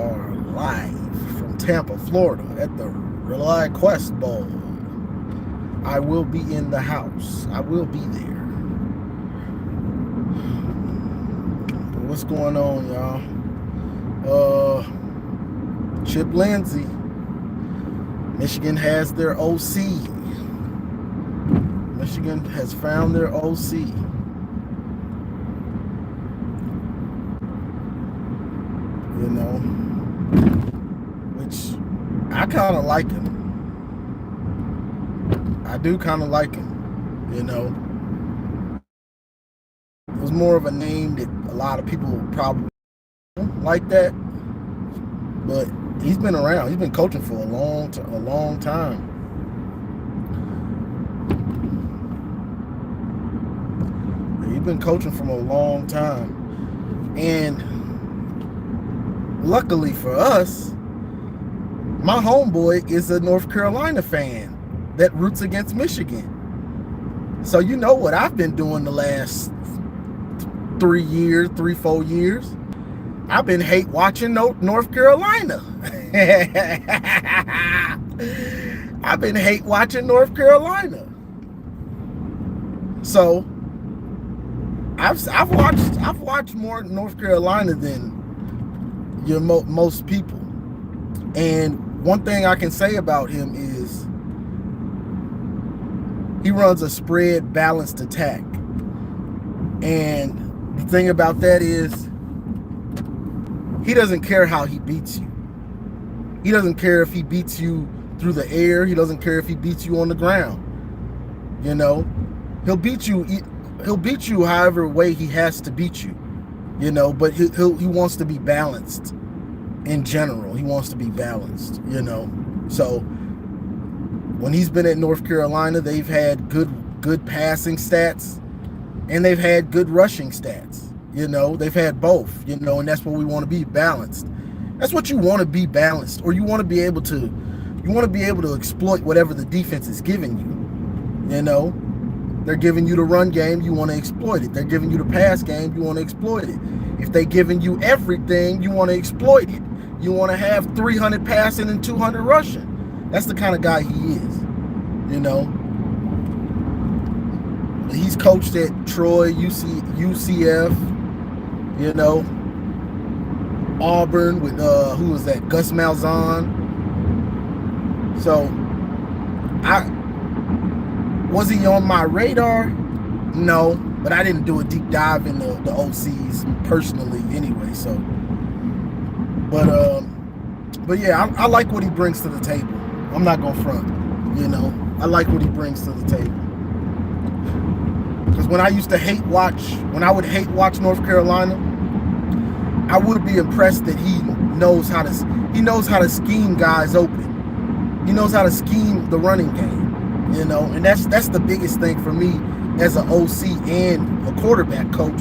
are live from Tampa, Florida at the Rely Quest Bowl. I will be in the house. I will be there. What's going on, y'all? Chip Lindsay. Michigan has their OC. Michigan has found their OC. You know, which I kind of like him. I do kind of like him, you know. It was more of a name that a lot of people probably like that, but he's been around. He's been coaching for a long time. He's been coaching for a long time, and luckily for us, my homeboy is a North Carolina fan that roots against Michigan. So you know what I've been doing the last 4 years. I've been hate watching North Carolina. I've been hate watching North Carolina. So I've watched more North Carolina than most people. And one thing I can say about him is he runs a spread balanced attack. And the thing about that is he doesn't care how he beats you. He doesn't care if he beats you through the air. He doesn't care if he beats you on the ground. You know, he'll beat you however way he has to beat you. You know, but he wants to be balanced. In general, he wants to be balanced, you know. So when he's been at North Carolina, they've had good passing stats and they've had good rushing stats. You know, they've had both, you know, and that's what we want to be, balanced. That's what you want to be, balanced, or you want to be able to exploit whatever the defense is giving you. You know, they're giving you the run game, you want to exploit it. They're giving you the pass game, you want to exploit it. If they're giving you everything, you want to exploit it. You want to have 300 passing and 200 rushing. That's the kind of guy he is, you know. He's coached at Troy, UCF, you know, Auburn with who was that? Gus Malzahn. So, was he on my radar? No, but I didn't do a deep dive in the OCs personally anyway. So, but yeah, I like what he brings to the table. I'm not gonna front, you know. I like what he brings to the table. Because when I would hate watch North Carolina, I would be impressed that he knows how to scheme guys open. He knows how to scheme the running game, you know, and that's the biggest thing for me as an OC and a quarterback coach,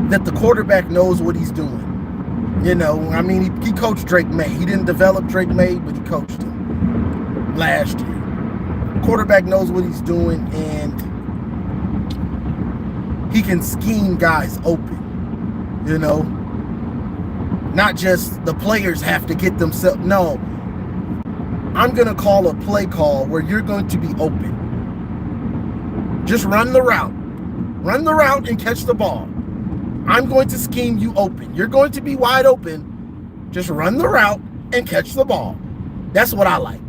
that the quarterback knows what he's doing. You know, I mean, he coached Drake May. He didn't develop Drake May, but he coached him last year. Quarterback knows what he's doing, and he can scheme guys open. You know, not just the players have to get themselves. No, I'm going to call a play call where you're going to be open. Just run the route and catch the ball. I'm going to scheme you open. You're going to be wide open. Just run the route and catch the ball. That's what I like.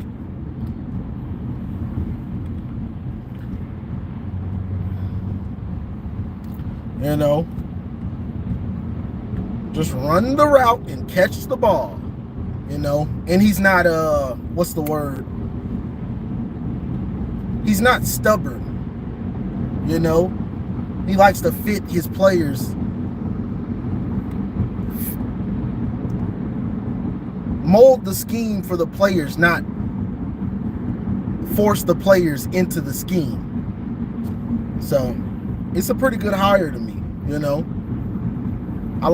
You know, just run the route and catch the ball. You know, and he's not what's the word? He's not stubborn. You know, he likes to fit his players. Mold the scheme for the players, not force the players into the scheme. So it's a pretty good hire to me, you know. I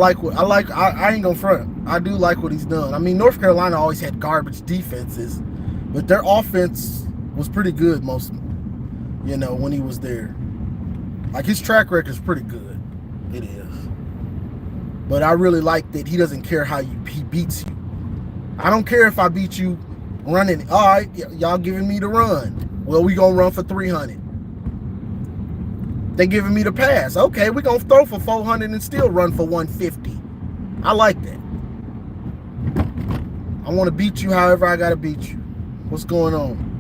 ain't gonna front. I do like what he's done. I mean, North Carolina always had garbage defenses, but their offense was pretty good most, you know, when he was there. Like, his track record is pretty good. It is. But I really like that he doesn't care how he beats you. I don't care if I beat you running. All right, y'all giving me the run. Well, we gonna run for 300. They giving me the pass. Okay, we gonna throw for 400 and still run for 150. I like that. I want to beat you however I gotta beat you. What's going on?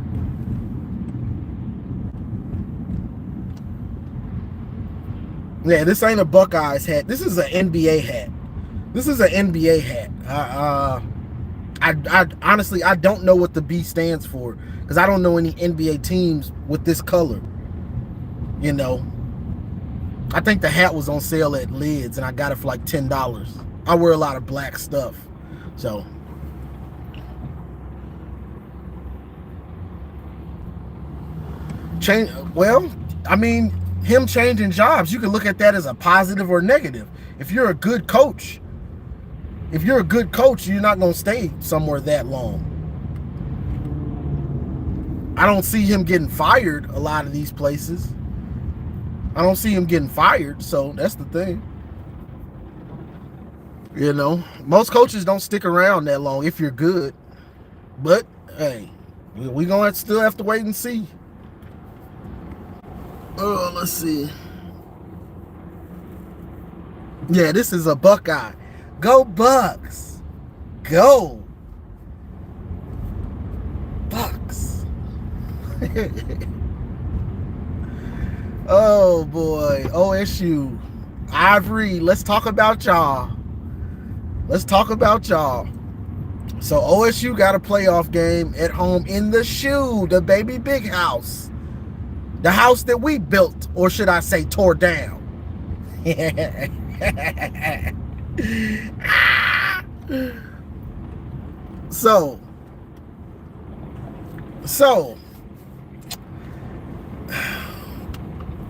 Yeah, this ain't a Buckeyes hat. This is an NBA hat. This is an NBA hat. I honestly, I don't know what the B stands for because I don't know any NBA teams with this color. You know, I think the hat was on sale at Lids and I got it for like $10. I wear a lot of black stuff, so. Well, I mean, him changing jobs, you can look at that as a positive or negative. If you're a good coach, you're not going to stay somewhere that long. I don't see him getting fired a lot of these places. I don't see him getting fired, so that's the thing. You know, most coaches don't stick around that long if you're good. But, hey, we're going to still have to wait and see. Oh, let's see. Yeah, this is a Buckeye. Go Bucks. Go Bucks. Oh, boy. OSU. Ivory, let's talk about y'all. Let's talk about y'all. So OSU got a playoff game at home in the shoe, the baby big house. The house that we built, or should I say tore down. So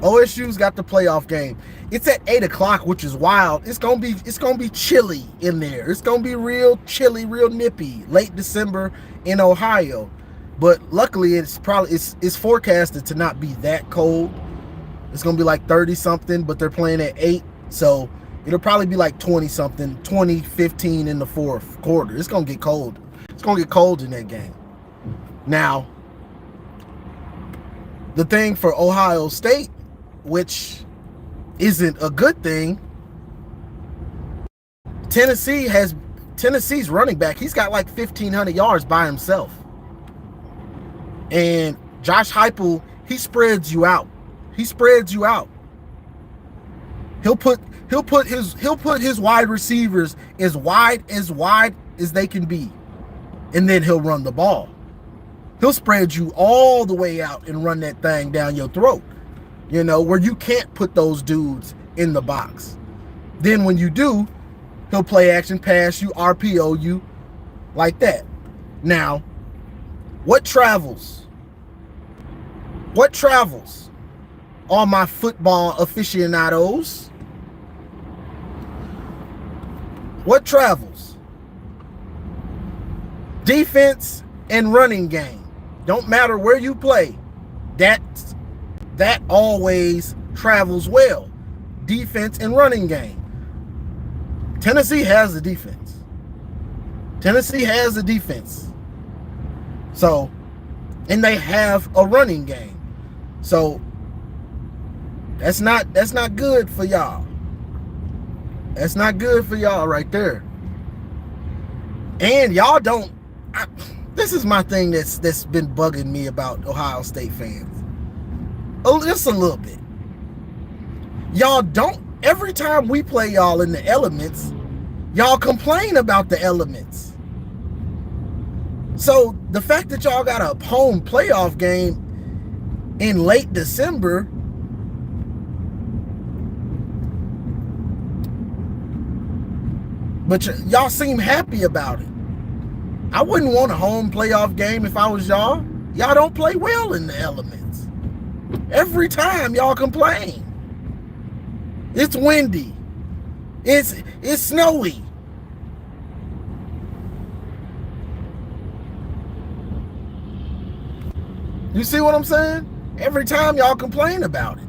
OSU's got the playoff game. It's at 8 o'clock, which is wild. It's gonna be chilly in there. It's gonna be real chilly, real nippy, late December in Ohio. But luckily, it's forecasted to not be that cold. It's gonna be like 30 something, but they're playing at 8, so it'll probably be like 20 something, 20-15 in the fourth quarter. It's gonna get cold. It's gonna get cold in that game. Now, the thing for Ohio State, which isn't a good thing, Tennessee's running back. He's got like 1,500 yards by himself. And Josh Heupel, he spreads you out. He spreads you out. He'll put his wide receivers as wide as they can be, and then he'll run the ball. He'll spread you all the way out and run that thing down your throat. You know, where you can't put those dudes in the box. Then when you do, he'll play action pass you, RPO you, like that. Now, what travels? What travels? All my football aficionados. What travels? Defense and running game. Don't matter where you play. That always travels well. Defense and running game. Tennessee has the defense. Tennessee has the defense. So, and they have a running game. So that's not good for y'all. That's not good for y'all right there. And y'all don't. This is my thing that's been bugging me about Ohio State fans. Oh, just a little bit. Y'all don't. Every time we play y'all in the elements, y'all complain about the elements. So the fact that y'all got a home playoff game in late December, but y'all seem happy about it. I wouldn't want a home playoff game if I was y'all. Y'all don't play well in the elements. Every time y'all complain. It's windy. It's snowy. You see what I'm saying? Every time y'all complain about it.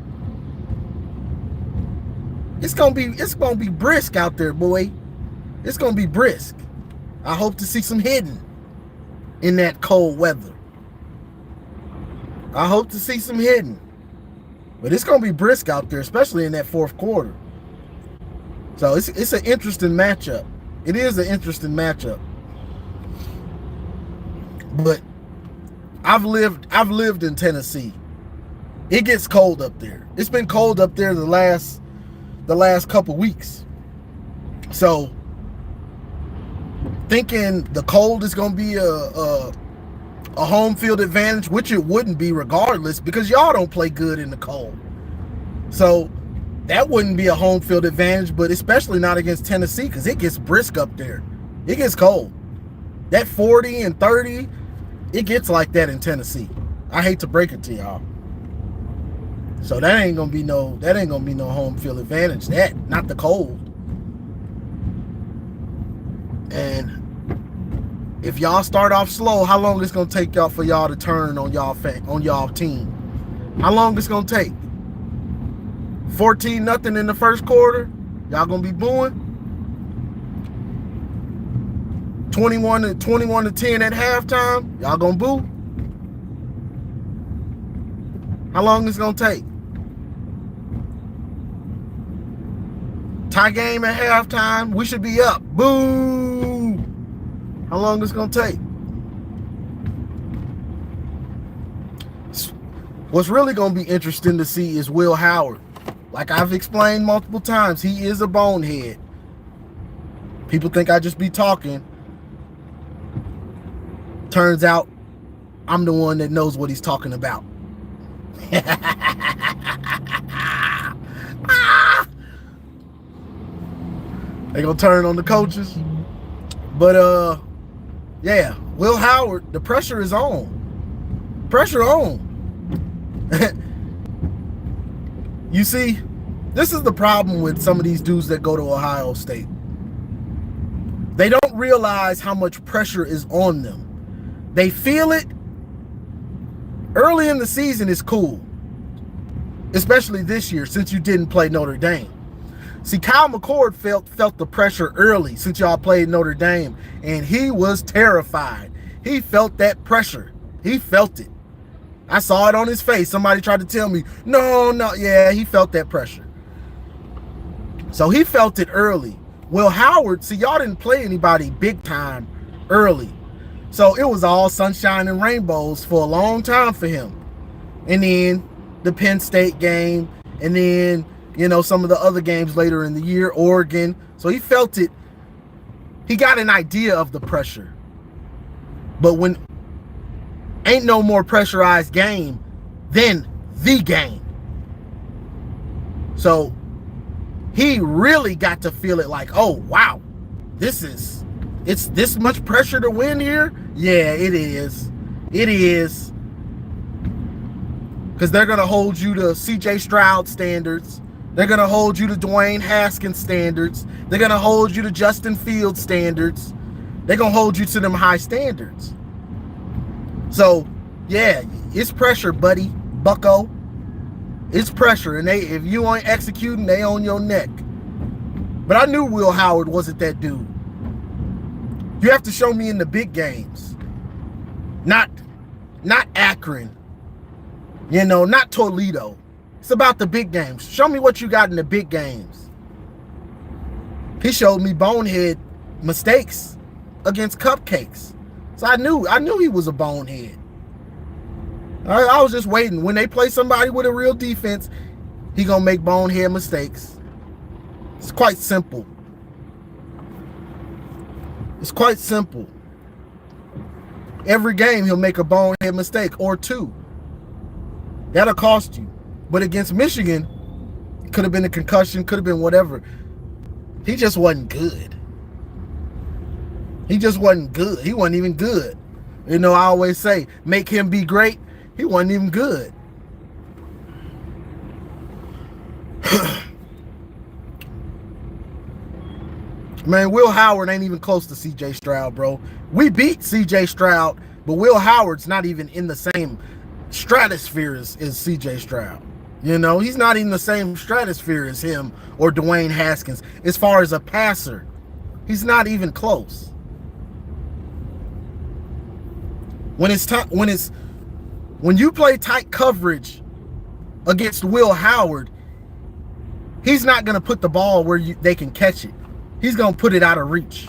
It's gonna be brisk out there, boy. It's gonna be brisk. I hope to see some hitting in that cold weather. I hope to see some hitting. But it's gonna be brisk out there, especially in that fourth quarter. So it's an interesting matchup. It is an interesting matchup. But I've lived in Tennessee. It gets cold up there. It's been cold up there the last couple weeks. So thinking the cold is going to be a home field advantage, which it wouldn't be regardless, because y'all don't play good in the cold. So that wouldn't be a home field advantage, but especially not against Tennessee, because it gets brisk up there. It gets cold. That 40 and 30, it gets like that in Tennessee. I hate to break it to y'all. So that ain't gonna be no home field advantage. That, not the cold. And if y'all start off slow, how long it's gonna take y'all for y'all to turn on y'all team? How long it's gonna take? 14-0 in the first quarter. Y'all gonna be booing. 21 to 10 at halftime. Y'all gonna boo. How long it's gonna take? Tie game at halftime. We should be up. Boo! How long it's gonna take? What's really gonna be interesting to see is Will Howard. Like I've explained multiple times, he is a bonehead. People think I just be talking. Turns out I'm the one that knows what he's talking about. They gonna turn on the coaches. But yeah, Will Howard, the pressure is on. Pressure on. You see, this is the problem with some of these dudes that go to Ohio State. They don't realize how much pressure is on them. They feel it. Early in the season is cool, especially this year since you didn't play Notre Dame. See, Kyle McCord felt the pressure early since y'all played Notre Dame, and he was terrified. He felt that pressure. He felt it. I saw it on his face. Somebody tried to tell me, no, yeah, he felt that pressure. So he felt it early. Will Howard, see, y'all didn't play anybody big time early. So it was all sunshine and rainbows for a long time for him. And then the Penn State game, and then, you know, some of the other games later in the year, Oregon. So he felt it. He got an idea of the pressure. But when ain't no more pressurized game than the game. So he really got to feel it like, oh, wow, it's this much pressure to win here? Yeah, it is. It is. Because they're going to hold you to C.J. Stroud standards. They're going to hold you to Dwayne Haskins standards. They're going to hold you to Justin Fields standards. They're going to hold you to them high standards. So, yeah, it's pressure, buddy, bucko. It's pressure, and if you ain't executing, they on your neck. But I knew Will Howard wasn't that dude. You have to show me in the big games. Not Akron. You know, not Toledo. It's about the big games. Show me what you got in the big games. He showed me bonehead mistakes against Cupcakes. So I knew he was a bonehead. I was just waiting. When they play somebody with a real defense, he gonna make bonehead mistakes. It's quite simple. It's quite simple. Every game he'll make a bonehead mistake or two. That'll cost you. But against Michigan, it could have been a concussion, could have been whatever. He just wasn't good. He just wasn't good. He wasn't even good. You know, I always say, make him be great. He wasn't even good. Man, Will Howard ain't even close to C.J. Stroud, bro. We beat C.J. Stroud, but Will Howard's not even in the same stratosphere as C.J. Stroud. You know, he's not in the same stratosphere as him or Dwayne Haskins. As far as a passer, he's not even close. When you play tight coverage against Will Howard, he's not going to put the ball where they can catch it. He's going to put it out of reach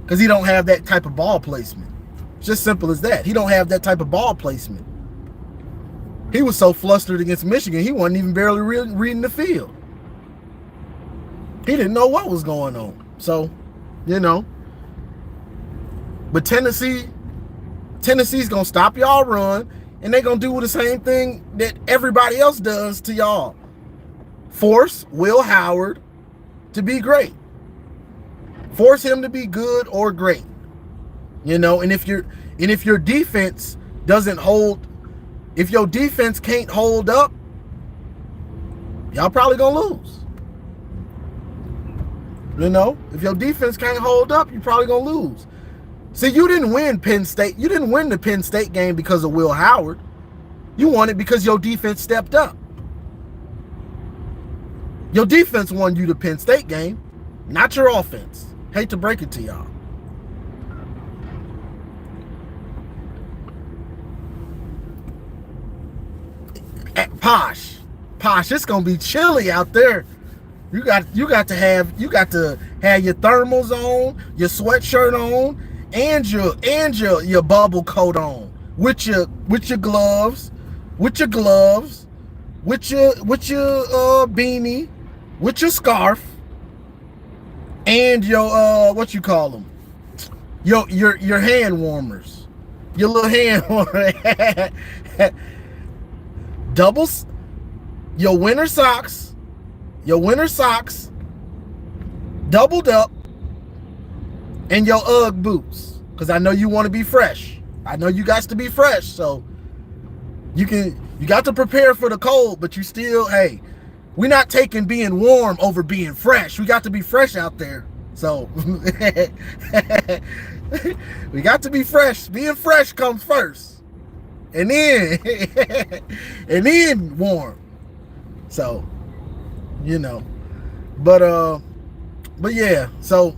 because he don't have that type of ball placement. It's just simple as that. He don't have that type of ball placement. He was so flustered against Michigan, he wasn't even barely reading the field. He didn't know what was going on. So, you know. But Tennessee's going to stop y'all run, and they're going to do the same thing that everybody else does to y'all. Force Will Howard to be great. Force him to be good or great. You know, and if your defense doesn't hold, if your defense can't hold up, y'all probably gonna lose. You know, if your defense can't hold up, you're probably gonna lose. See, you didn't win Penn State. You didn't win the Penn State game because of Will Howard. You won it because your defense stepped up. Your defense won you the Penn State game, not your offense. Hate to break it to y'all. Posh, it's gonna be chilly out there. You got to have your thermals on, your sweatshirt on, and your bubble coat on with your gloves, with your beanie, with your scarf, and your what you call them, your hand warmers, your little hand warmer. Doubles, your winter socks, doubled up, and your UGG boots. Because I know you want to be fresh. I know you got to be fresh. So you got to prepare for the cold, but you still, hey, we're not taking being warm over being fresh. We got to be fresh out there. So we got to be fresh. Being fresh comes first. And then warm. So, you know. But yeah, so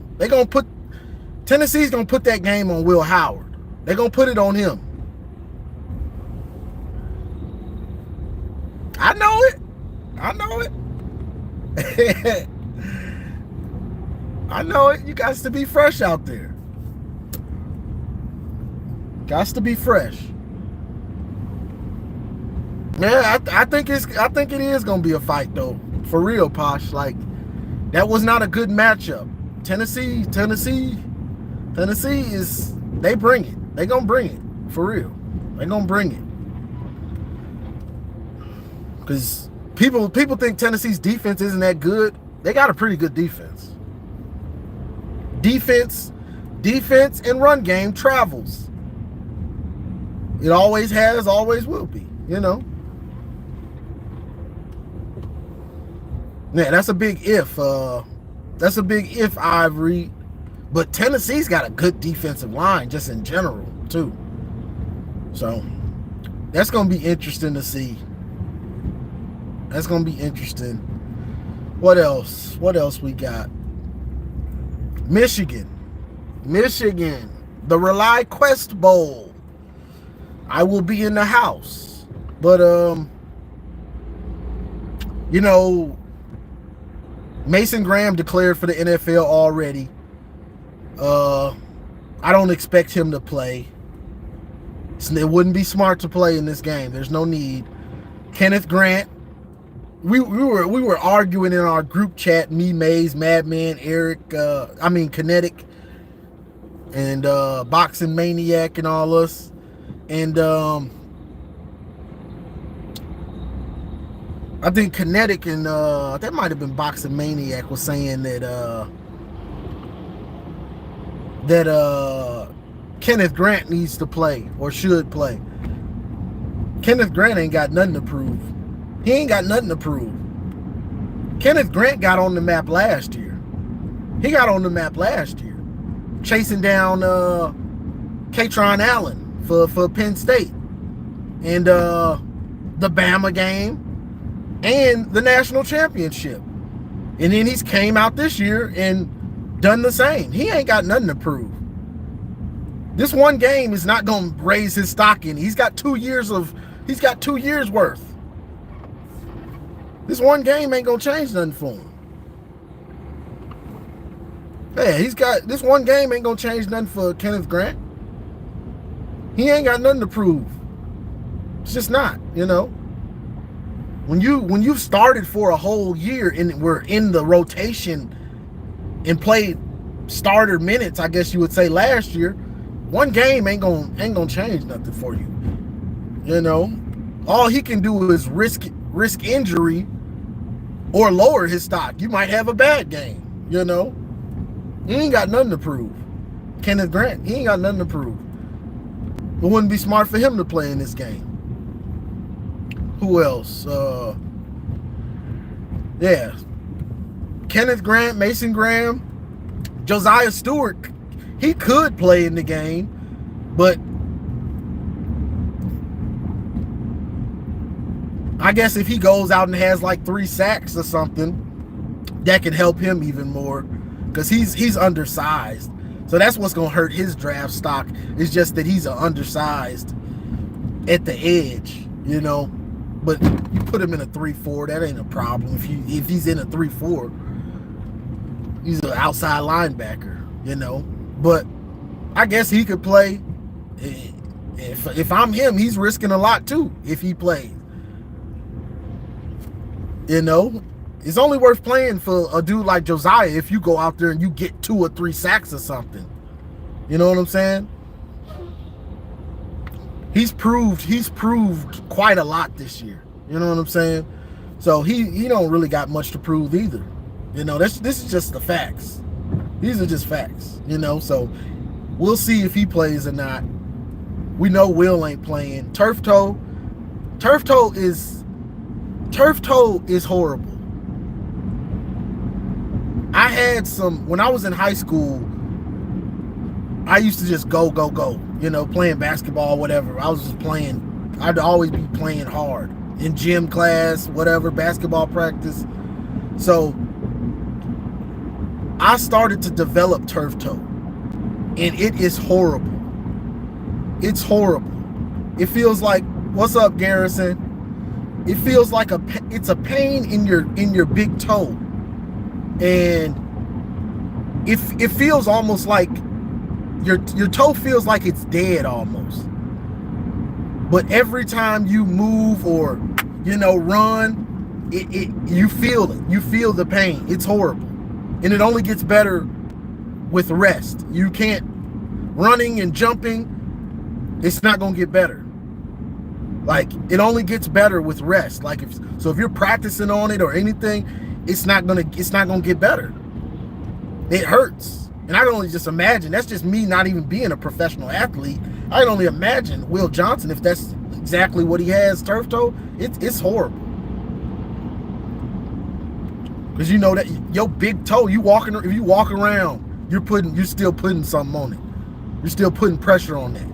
Tennessee's gonna put that game on Will Howard. They're gonna put it on him. I know it. I know it. You got to be fresh out there. Got to be fresh. Yeah, I think it is gonna be a fight though, for real, Posh. Like, that was not a good matchup. Tennessee is, they bring it. They gonna bring it, for real. They gonna bring it. Because people think Tennessee's defense isn't that good. They got a pretty good defense. Defense and run game travels. It always has, always will be, you know. Yeah, that's a big if. Ivory. But Tennessee's got a good defensive line just in general, too. So, that's going to be interesting to see. That's going to be interesting. What else? What else we got? Michigan. The Rely Quest Bowl. I will be in the house. But, you know, Mason Graham declared for the NFL already. I don't expect him to play. It wouldn't be smart to play in this game. There's no need. Kenneth Grant. We were arguing in our group chat, me, Maze, Madman, Eric, Kinetic, and Boxing Maniac and all us. And I think Kinetic and that might have been Boxing Maniac was saying that Kenneth Grant needs to play or should play. Kenneth Grant ain't got nothing to prove. He ain't got nothing to prove. Kenneth Grant got on the map last year. He got on the map last year, chasing down Katron Allen for Penn State, and the Bama game. and the national championship. And then he's came out this year and done the same. He ain't got nothing to prove. This one game is not going to raise his stock in. He's got 2 years worth. This one game ain't going to change nothing for him. Hey, this one game ain't going to change nothing for Kenneth Grant. He ain't got nothing to prove. It's just not, When you started for a whole year and were in the rotation and played starter minutes, I guess you would say, last year, one game ain't gonna change nothing for you. All he can do is risk injury or lower his stock. You might have a bad game. He ain't got nothing to prove. Kenneth Grant, he ain't got nothing to prove. It wouldn't be smart for him to play in this game. Who else? Kenneth Grant, Mason Graham, Josiah Stewart. He could play in the game, but I guess if he goes out and has like 3 sacks or something, that can help him even more, because he's undersized. So that's what's going to hurt his draft stock. It's just that he's undersized at the edge, But you put him in a 3-4, that ain't a problem. If he's in a 3-4, he's an outside linebacker, But I guess he could play. If I'm him, he's risking a lot too if he plays. It's only worth playing for a dude like Josiah if you go out there and you get 2 or 3 sacks or something. You know what I'm saying? He's proved quite a lot this year. You know what I'm saying? So he don't really got much to prove either. This is just the facts. These are just facts. So we'll see if he plays or not. We know Will ain't playing. Turf toe is horrible. I had when I was in high school, I used to just go, playing basketball, whatever. I was just playing. I'd always be playing hard in gym class, whatever, basketball practice. So I started to develop turf toe, and it is horrible. It's horrible. It feels like, what's up, Garrison? It feels like it's a pain in your big toe, and it feels almost like your toe feels like it's dead almost. But every time you move or run, you feel it. You feel the pain. It's horrible, and it only gets better with rest. You can't running and jumping. It's not gonna get better. Like, it only gets better with rest. Like, if you're practicing on it or anything, it's not gonna get better. It hurts. And I can only just imagine, that's just me not even being a professional athlete. I can only imagine Will Johnson, if that's exactly what he has, turf toe, it's horrible. Because that your big toe, if you walk around, you're still putting something on it. You're still putting pressure on that.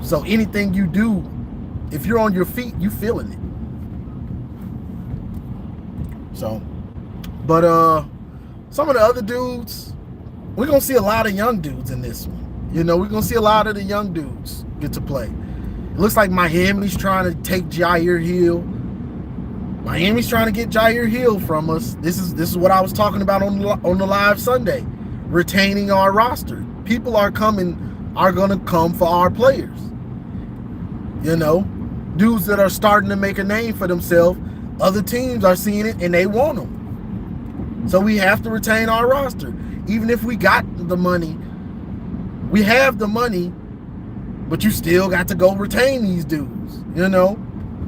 So anything you do, if you're on your feet, you feeling it. So, but some of the other dudes, we're gonna see a lot of young dudes in this one. We're gonna see a lot of the young dudes get to play. It looks like Miami's trying to take Jair Hill. Miami's trying to get Jair Hill from us. This is what I was talking about on the live Sunday. Retaining our roster. People are gonna come for our players. Dudes that are starting to make a name for themselves. Other teams are seeing it and they want them. So we have to retain our roster. Even if we got the money, we have the money, but you still got to go retain these dudes.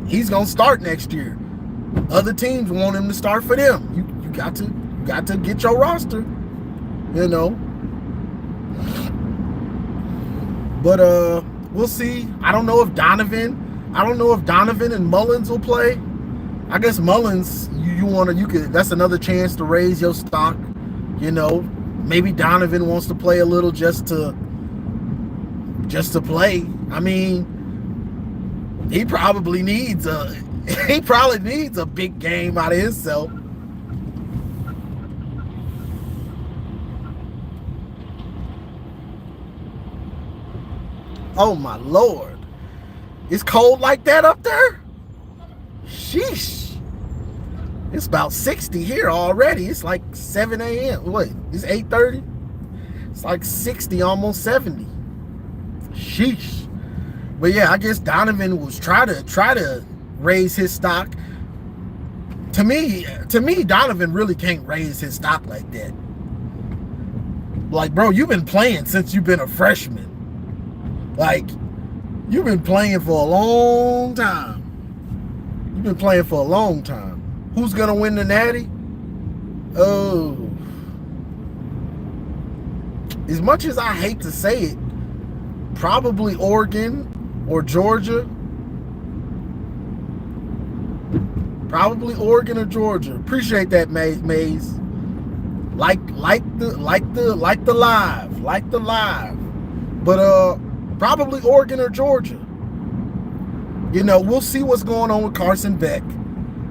He's gonna start next year. Other teams want him to start for them. You got to get your roster. But we'll see. I don't know if Donovan and Mullins will play. I guess Mullins, that's another chance to raise your stock. Maybe Donovan wants to play a little just to play. I mean, he probably needs He probably needs a big game out of himself. Oh my Lord. It's cold like that up there? Sheesh. It's about 60 here already. It's like 7 a.m. Wait, it's 8:30? It's like 60, almost 70. Sheesh. But yeah, I guess Donovan was try to raise his stock. To me, Donovan really can't raise his stock like that. Like, bro, you've been playing since you've been a freshman. Like, you've been playing for a long time. You've been playing for a long time. Who's going to win the Natty? Oh. As much as I hate to say it, probably Oregon or Georgia. Probably Oregon or Georgia. Appreciate that, Maze. Like the live. But probably Oregon or Georgia. You know, we'll see what's going on with Carson Beck.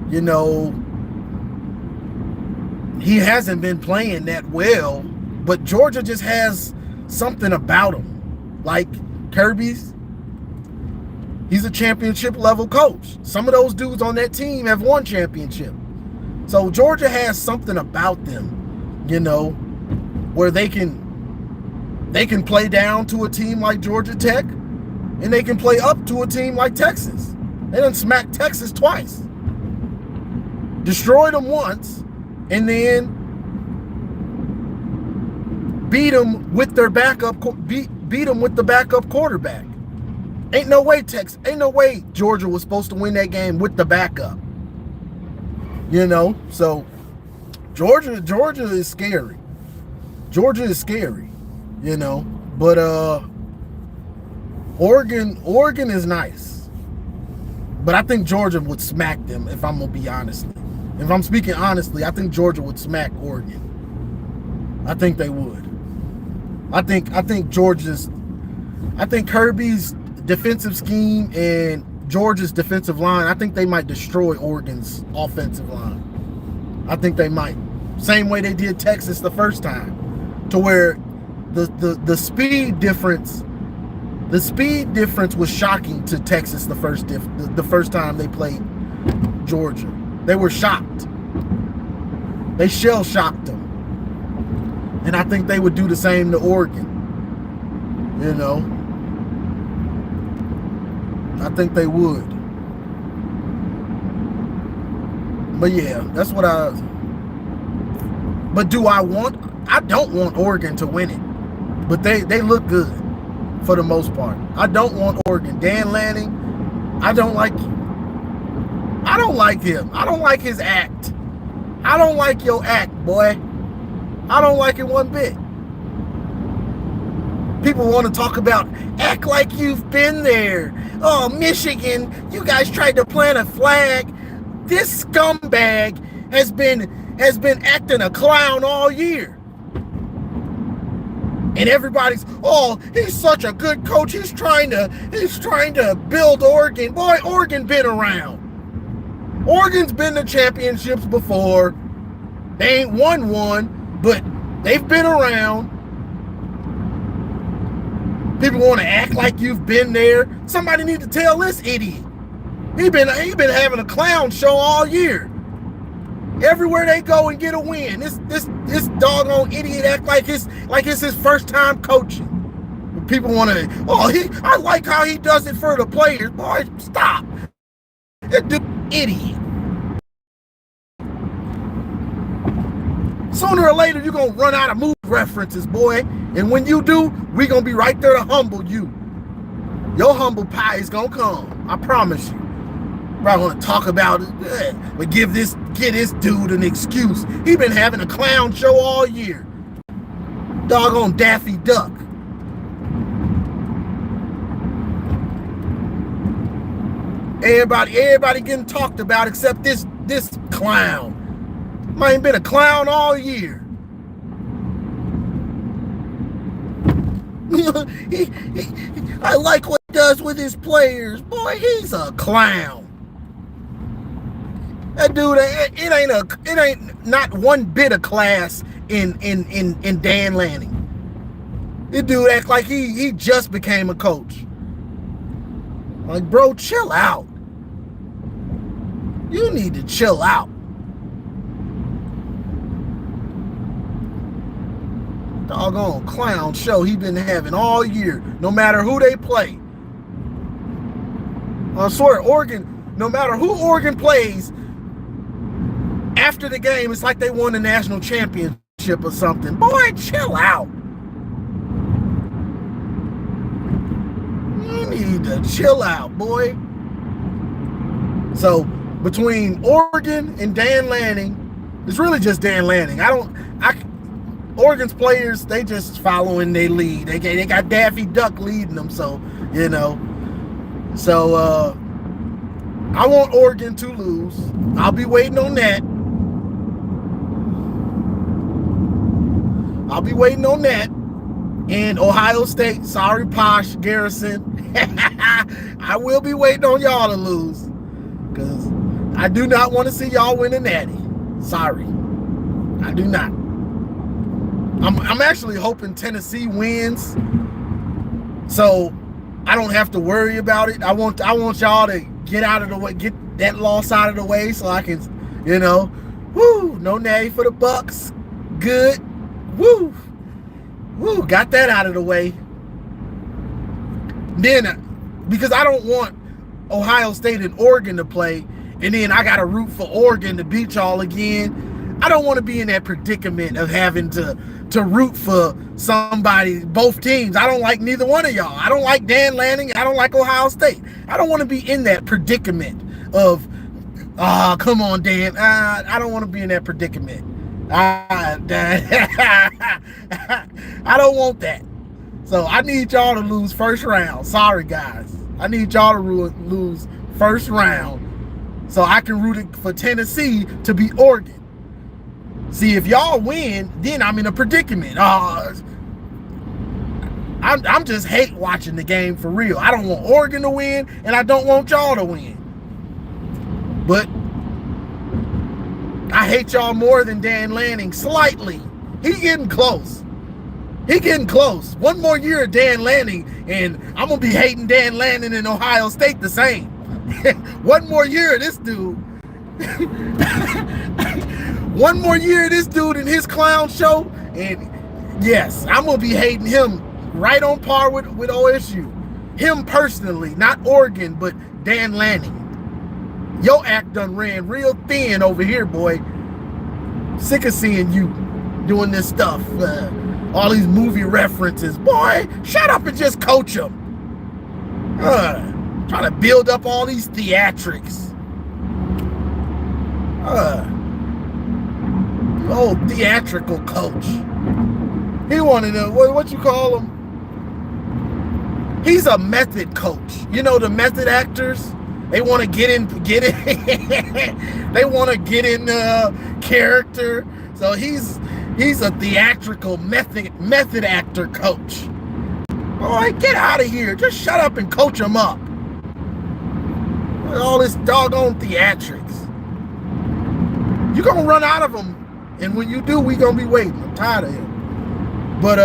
You know, he hasn't been playing that well, but Georgia just has something about him. Like Kirby's, he's a championship level coach. Some of those dudes on that team have won championship. So Georgia has something about them, you know, where they can play down to a team like Georgia Tech, and they can play up to a team like Texas. They done smacked Texas twice. Destroyed them once, and then beat them with their backup, beat them with the backup quarterback. Ain't no way Georgia was supposed to win that game with the backup. You know, so Georgia is scary. Georgia is scary, you know, but Oregon is nice. But I think Georgia would smack them, if I'm gonna be honest. If I'm speaking honestly, I think Georgia would smack Oregon. I think they would. I think Kirby's defensive scheme and Georgia's defensive line, I think they might destroy Oregon's offensive line. I think they might. Same way they did Texas the first time, to where the speed difference was shocking to Texas the first time they played Georgia. They were shocked. They shell shocked them. And I think they would do the same to Oregon. You know, I think they would. But yeah, that's what but I don't want Oregon to win it. But they look good for the most part. I don't want Oregon. Dan Lanning, I don't like him. I don't like his act. I don't like your act, boy. I don't like it one bit. People want to talk about act like you've been there. Oh, Michigan, you guys tried to plant a flag. This scumbag has been acting a clown all year. And everybody's, oh, he's such a good coach. He's trying to build Oregon. Boy, Oregon been around. Oregon's been to championships before. They ain't won one, but they've been around. People want to act like you've been there. Somebody need to tell this idiot. He been having a clown show all year. Everywhere they go and get a win, this doggone idiot act like it's his first time coaching. People want to, I like how he does it for the players. Boy, stop. That dude, idiot. Sooner or later, you're going to run out of movie references, boy. And when you do, we're going to be right there to humble you. Your humble pie is going to come. I promise you. We're not going to talk about it, but give this dude an excuse. He been having a clown show all year. Doggone Daffy Duck. Everybody getting talked about except this clown. Might have been a clown all year. I like what he does with his players. Boy, he's a clown. That dude, it ain't not one bit of class in Dan Lanning. This dude act like he just became a coach. Like, bro, chill out. You need to chill out. Doggone clown show he been having all year, no matter who they play. I swear, Oregon, no matter who Oregon plays, after the game, it's like they won the national championship or something. Boy, chill out. You need to chill out, boy. So, between Oregon and Dan Lanning, it's really just Dan Lanning. Oregon's players, they just following their lead. They got Daffy Duck leading them, so, you know. So, I want Oregon to lose. I'll be waiting on that. And Ohio State, sorry, Posh Garrison. I will be waiting on y'all to lose. Because I do not want to see y'all win a natty. Sorry. I do not. I'm actually hoping Tennessee wins, so I don't have to worry about it. I want y'all to get out of the way, get that loss out of the way, so I can, you know, woo, no natty for the Bucks. Good. Woo. Got that out of the way. Then, because I don't want Ohio State and Oregon to play, and then I got to root for Oregon to beat y'all again. I don't want to be in that predicament of having to root for somebody, both teams. I don't like neither one of y'all. I don't like Dan Lanning. I don't like Ohio State. I don't want to be in that predicament of, come on, Dan. I don't want to be in that predicament. I don't want that. So I need y'all to lose first round. Sorry, guys. I need y'all to lose first round so I can root for Tennessee to beat Oregon. See, if y'all win, then I'm in a predicament. I'm just hate watching the game for real. I don't want Oregon to win, and I don't want y'all to win. But I hate y'all more than Dan Lanning slightly. He getting close. One more year of Dan Lanning, and I'm going to be hating Dan Lanning in Ohio State the same. One more year of this dude. One more year of this dude in his clown show, and yes, I'm going to be hating him right on par with OSU. Him personally, not Oregon, but Dan Lanning. Your act done ran real thin over here, boy. Sick of seeing you doing this stuff. All these movie references. Boy, shut up and just coach them. Trying to build up all these theatrics. Old theatrical coach. He wanted to, what you call him? He's a method coach. You know, the method actors? They want to get in they want to get in character. So he's a theatrical method actor coach. Boy, get out of here. Just shut up and coach him up. All this doggone theatrics. You're going to run out of them. And when you do, we going to be waiting. I'm tired of him. But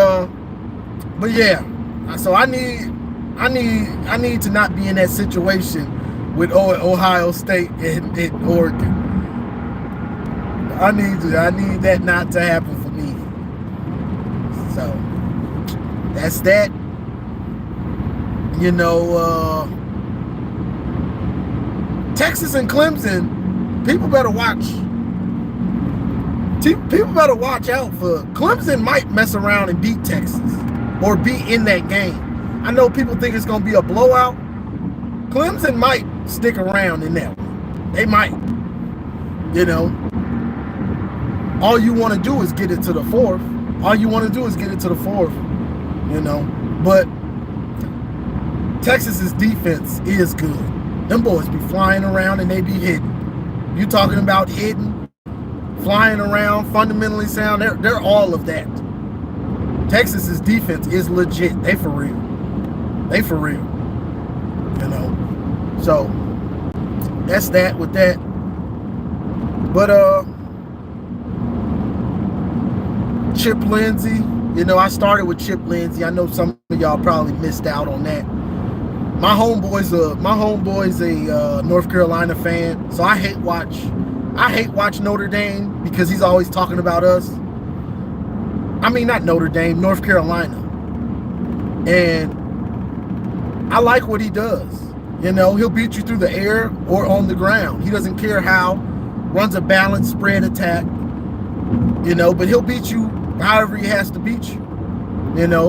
yeah. So I need to not be in that situation with Ohio State and Oregon. I need that not to happen for me. So that's that. You know, Texas and Clemson, people better watch. People better watch out for Clemson. Might mess around and beat Texas or be in that game. I know people think it's going to be a blowout. Clemson might stick around in that one. They might. You know, all you want to do is get it to the fourth. You know, but Texas's defense is good. Them boys be flying around and they be hidden. You talking about hidden, flying around, fundamentally sound. They're all of that. Texas's defense is legit. They for real. You know. So that's that with that. But Chip Lindsay, you know, I started with Chip Lindsay. I know some of y'all probably missed out on that. My homeboy's a North Carolina fan, so I hate watch Notre Dame because he's always talking about us. I mean, not Notre Dame, North Carolina. And I like what he does. You know, he'll beat you through the air or on the ground. He doesn't care how. Runs a balanced spread attack. You know, but he'll beat you however he has to beat you. You know,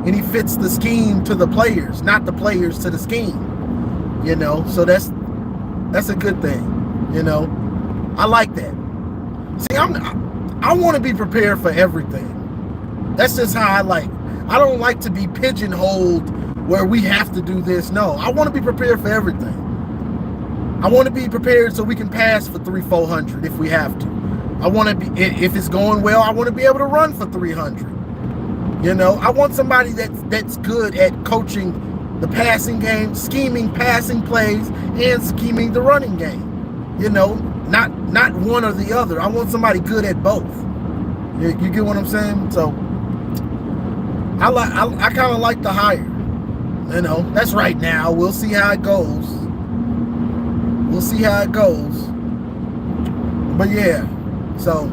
and he fits the scheme to the players, not the players to the scheme. You know, so that's a good thing. You know, I like that. See, I want to be prepared for everything. That's just how I like. I don't like to be pigeonholed where we have to do this. No, I want to be prepared for everything. I want to be prepared so we can pass for 300-400 if we have to. I want to be, if it's going well, I want to be able to run for 300. You know, I want somebody that's good at coaching the passing game, scheming passing plays, and scheming the running game. You know, not one or the other. I want somebody good at both. You get what I'm saying? So I kind of like the hire. You know, that's right now. We'll see how it goes. We'll see how it goes. But yeah, so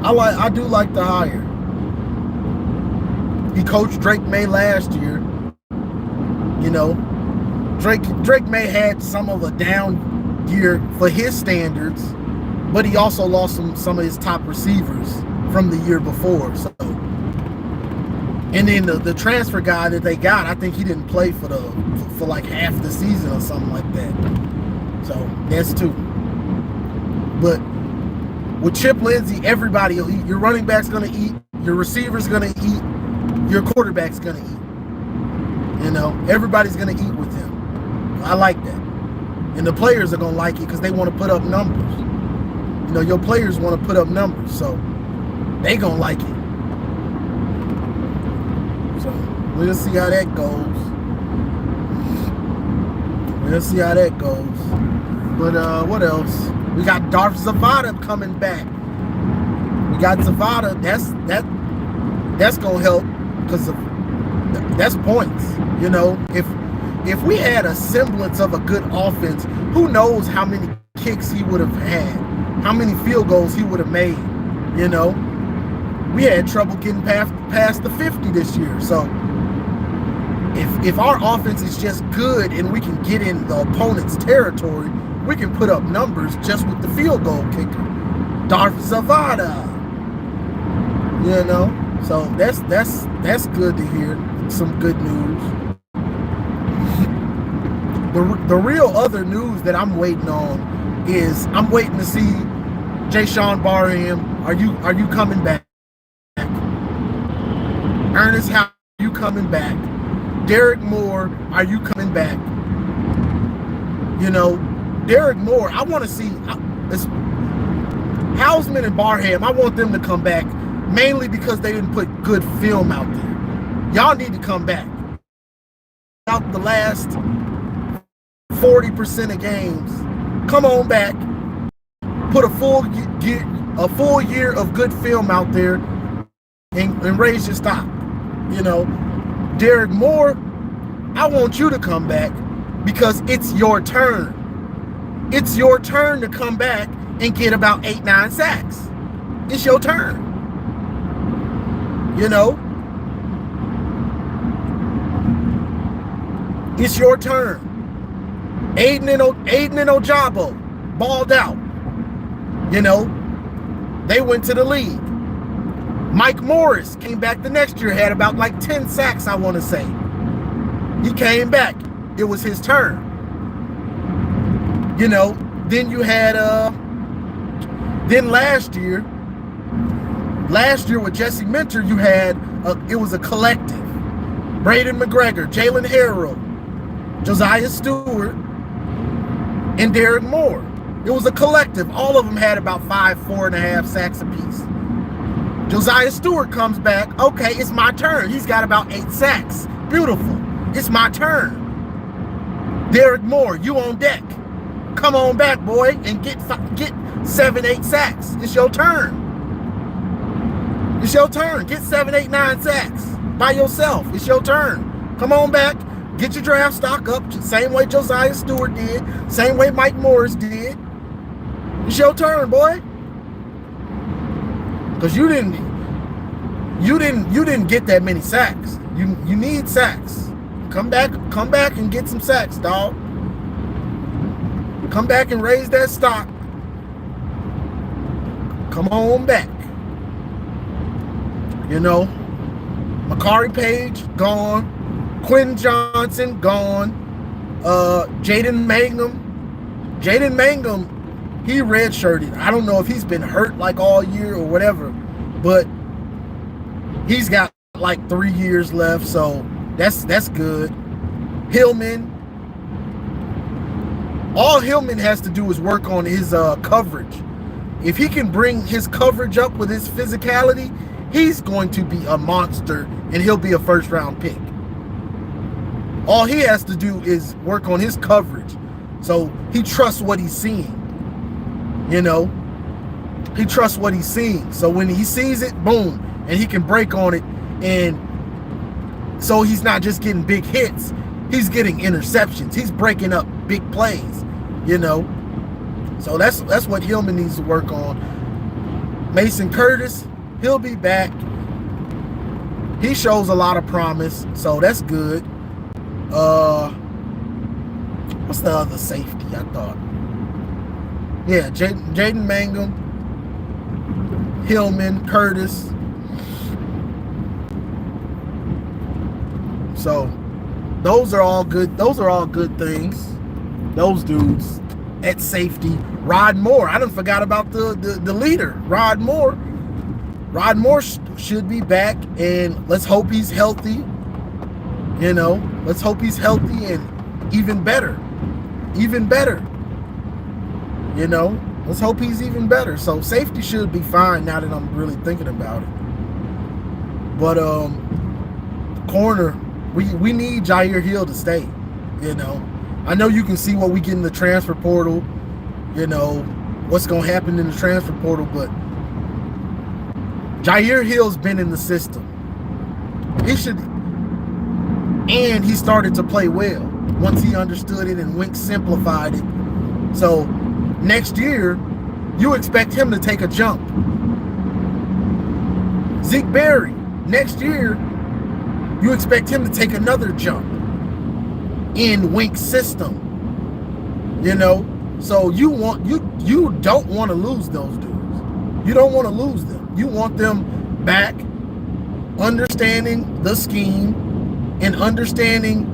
I do like the hire. He coached Drake May last year. You know, Drake May had some of a down year for his standards, but he also lost some of his top receivers from the year before. So, and then the transfer guy that they got, I think he didn't play for like half the season or something like that. So that's two. But with Chip Lindsay, everybody will eat. Your running back's gonna eat. Your receiver's gonna eat. Your quarterback's gonna eat. You know, everybody's gonna eat with him. I like that. And the players are gonna like it because they want to put up numbers. You know, your players want to put up numbers, so they gonna like it. So we'll see how that goes. We'll see how that goes. But what else? We got Darth Zavada coming back. We got Zavada. That's gonna help because that's points. You know, if we had a semblance of a good offense, who knows how many kicks he would have had, how many field goals he would have made. You know, we had trouble getting past the 50 this year. So if our offense is just good and we can get in the opponent's territory, we can put up numbers just with the field goal kicker, Darth Zavada. You know, so that's good to hear. Some good news. The real other news that I'm waiting on is I'm waiting to see Ja'Shawn Barham. Are you coming back? Ernest, how are you coming back? Derek Moore, are you coming back? You know, Derek Moore, I want to see Hausman and Barham. I want them to come back mainly because they didn't put good film out there. Y'all need to come back. Out the last 40% of games, come on back. Put a full year of good film out there and raise your stock. You know, Derek Moore, I want you to come back because it's your turn. It's your turn to come back and get about 8-9 sacks. It's your turn. You know, it's your turn. Aiden and Ojabo balled out. You know, they went to the league. Mike Morris came back the next year, had about like 10 sacks, I want to say. He came back. It was his turn. You know, then you had, then last year with Jesse Minter, you had, it was a collective. Braden McGregor, Jalen Harrell, Josiah Stewart, and Derek Moore. It was a collective. All of them had about 4.5 sacks apiece. Josiah Stewart comes back. Okay, it's my turn. He's got about 8 sacks. Beautiful. It's my turn. Derek Moore, you on deck. Come on back, boy, and get 7, 8 sacks. It's your turn. It's your turn. Get 7, 8, 9 sacks by yourself. It's your turn. Come on back. Get your draft stock up. Same way Josiah Stewart did. Same way Mike Morris did. It's your turn, boy. Because you didn't get that many sacks. You need sacks. Come back and get some sacks, dog. Come back and raise that stock. Come on back. You know, Makari Page, gone. Quinn Johnson, gone. Jaden Mangum, he redshirted. I don't know if he's been hurt like all year or whatever, but he's got like 3 years left, so that's good. Hillman, all Hillman has to do is work on his coverage. If he can bring his coverage up with his physicality, he's going to be a monster, and he'll be a first-round pick. All he has to do is work on his coverage. So he trusts what he's seeing. You know, he trusts what he's seeing. So when he sees it, boom, and he can break on it. And so he's not just getting big hits, he's getting interceptions. He's breaking up big plays, you know. So that's what Hillman needs to work on. Mason Curtis, he'll be back. He shows a lot of promise, so that's good. What's the other safety I thought? Yeah, Jaden Mangum, Hillman, Curtis. So those are all good. Those are all good things. Those dudes at safety. Rod Moore. I done forgot about the leader, Rod Moore. Rod Moore should be back, and let's hope he's healthy. You know, let's hope he's healthy and even better. Even better. You know, let's hope he's even better. So safety should be fine now that I'm really thinking about it. But corner, we need Jair Hill to stay. You know, I know you can see what we get in the transfer portal. You know, what's going to happen in the transfer portal, but Jair Hill's been in the system. He should, and he started to play well once he understood it and Wink simplified it. So next year, you expect him to take a jump. Zeke Berry, next year, you expect him to take another jump in Wink's system. You know, so you don't want to lose those dudes. You don't want to lose them. You want them back, understanding the scheme and understanding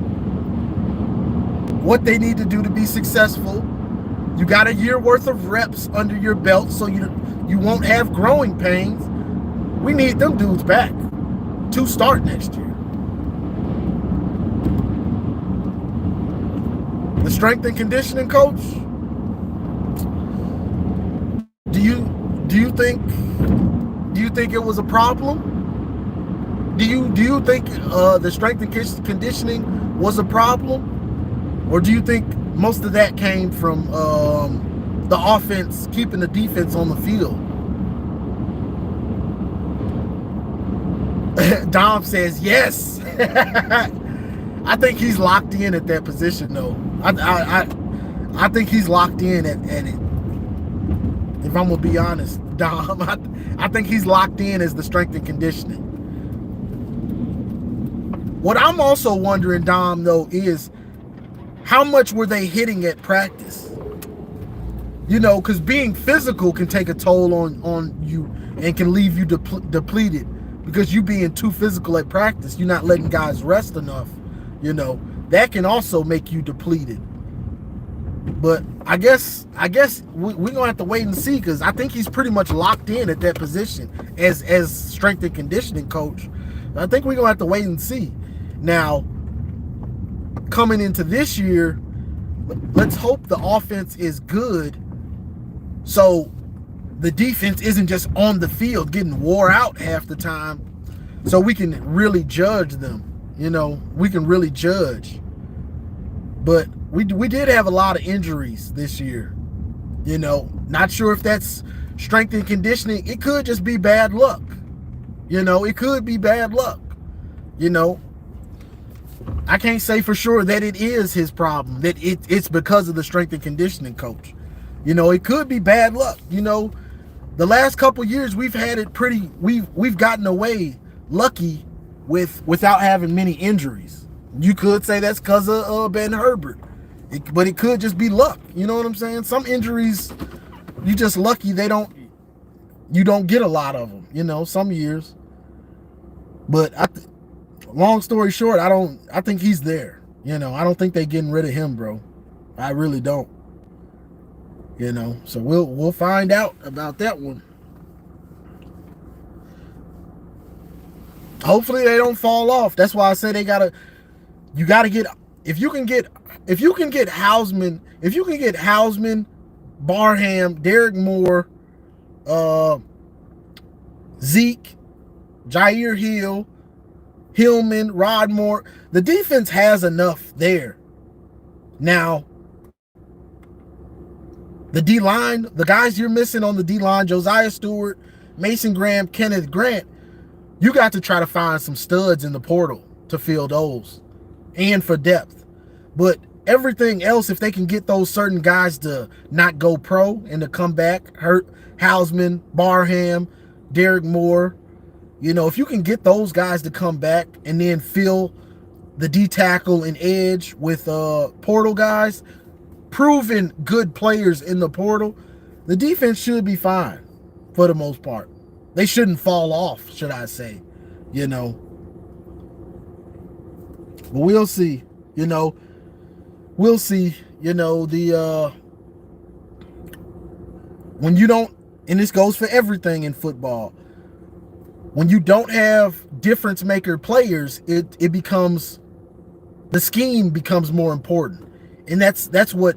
what they need to do to be successful. You got a year worth of reps under your belt, so you won't have growing pains. We need them dudes back to start next year. The strength and conditioning coach, do you think it was a problem? Do you think the strength and conditioning was a problem? Or do you think most of that came from the offense keeping the defense on the field? Dom says yes. I think he's locked in at that position, though. I think he's locked in at it. If I'm gonna be honest, Dom, I think he's locked in as the strength and conditioning. What I'm also wondering, Dom, though, is how much were they hitting at practice? You know, because being physical can take a toll on you and can leave you depleted because you being too physical at practice, you're not letting guys rest enough. You know, that can also make you depleted. But I guess we're gonna have to wait and see, because I think he's pretty much locked in at that position as strength and conditioning coach. I think we're gonna have to wait and see. Now, coming into this year, let's hope the offense is good, so the defense isn't just on the field getting wore out half the time, so we can really judge them. You know, we can really judge. But we did have a lot of injuries this year. You know, not sure if that's strength and conditioning. It could just be bad luck. You know, it could be bad luck. You know, I can't say for sure that it is his problem, that it's because of the strength and conditioning coach. You know, it could be bad luck. You know, the last couple years we've had it pretty, we've gotten away lucky without having many injuries. You could say that's because of Ben Herbert. But it could just be luck. You know what I'm saying? Some injuries, you just lucky you don't get a lot of them, you know, some years. But long story short, I think he's there. You know, I don't think they're getting rid of him, bro. I really don't. You know, so we'll find out about that one. Hopefully they don't fall off. That's why I say you gotta get, if you can get Hausman, Barham, Derek Moore, Zeke, Jair Hill, Hillman, Rod Moore, the defense has enough there. Now, the D-line, the guys you're missing on the D-line, Josiah Stewart, Mason Graham, Kenneth Grant, you got to try to find some studs in the portal to fill those and for depth. But everything else, if they can get those certain guys to not go pro and to come back, Hausman, Barham, Derek Moore, you know, if you can get those guys to come back and then fill the D-tackle and edge with portal guys, proven good players in the portal, the defense should be fine for the most part. They shouldn't fall off, should I say, you know. But we'll see, you know. We'll see, you know, when you don't, and this goes for everything in football, when you don't have difference maker players, it becomes, the scheme becomes more important. And that's what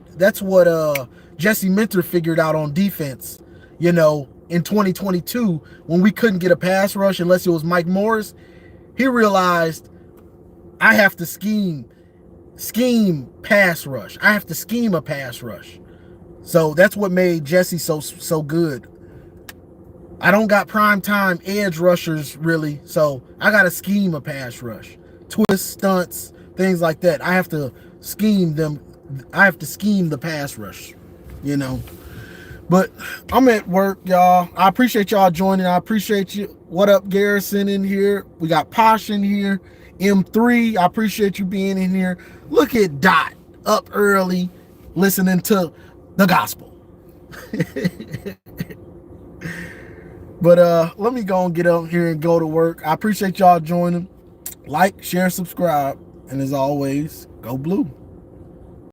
Jesse Minter figured out on defense, you know, in 2022 when we couldn't get a pass rush unless it was Mike Morris. He realized, I have to scheme pass rush. I have to scheme a pass rush. So that's what made Jesse so good. I don't got prime time edge rushers really, so I got to scheme a pass rush. Twist, stunts, things like that. I have to scheme them. I have to scheme the pass rush, you know. But I'm at work, y'all. I appreciate y'all joining. I appreciate you. What up, Garrison in here? We got Posh in here. M3, I appreciate you being in here. Look at Dot up early listening to the gospel. But let me go and get up here and go to work. I appreciate y'all joining. Like, share, subscribe, and as always, go blue.